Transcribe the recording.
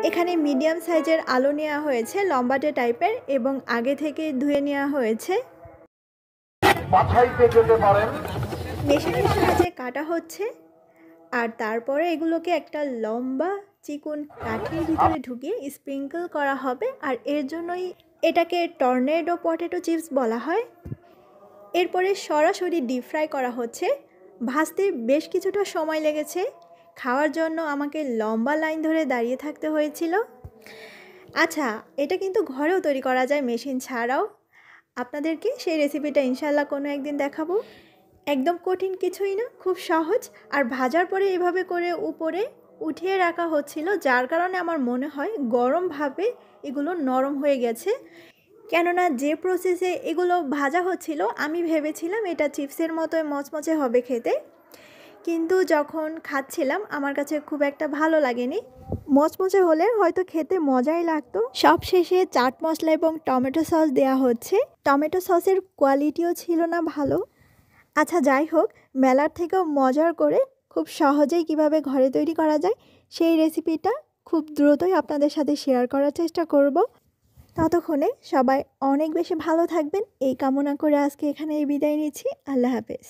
এখানে মিডিয়াম সাইজের আলু নেওয়া হয়েছে লম্বাটে টাইপের এবং আগে থেকে ধুয়ে নেওয়া হয়েছে। মেশিনের সাহায্যে কাটা হচ্ছে আর তারপরে এগুলোকে একটা লম্বা চিকন কাঠির ভিতরে ঢুকিয়ে স্প্রিঙ্কল করা হবে আর এর জন্যই এটাকে টর্নেডো পটেটো চিপস বলা হয়। এরপরে সরাসরি ডিপ ফ্রাই করা হচ্ছে। ভাজতে বেশ কিছুটা সময় লেগেছে। খাওয়ার জন্য আমাকে লম্বা লাইন ধরে দাঁড়িয়ে থাকতে হয়েছিল। আচ্ছা, এটা কিন্তু ঘরেও তৈরি করা যায় মেশিন ছাড়াও। আপনাদেরকে সেই রেসিপিটা ইনশাল্লাহ কোনো একদিন দেখাবো। একদম কঠিন কিছুই না, খুব সহজ। আর ভাজার পরে এভাবে করে উপরে উঠিয়ে রাখা হচ্ছিল, যার কারণে আমার মনে হয় গরমভাবে এগুলো নরম হয়ে গেছে। কেননা যে প্রসেসে এগুলো ভাজা হচ্ছিল আমি ভেবেছিলাম এটা চিপসের মতোই মচমচে হবে খেতে, কিন্তু যখন খাচ্ছিলাম আমার কাছে খুব একটা ভালো লাগেনি। মচমচে হলে হয়তো খেতে মজাই লাগতো। সব শেষে চাট মশলা এবং টমেটো সস দেওয়া হচ্ছে। টমেটো সসের কোয়ালিটিও ছিল না ভালো। আচ্ছা, যাই হোক, মেলার থেকেও মজার করে খুব সহজেই কিভাবে ঘরে তৈরি করা যায় সেই রেসিপিটা খুব দ্রুতই আপনাদের সাথে শেয়ার করার চেষ্টা করব। ততক্ষণে সবাই অনেক বেশি ভালো থাকবেন এই কামনা করে আজকে এখানেই বিদায় নিচ্ছি। আল্লাহ হাফেজ।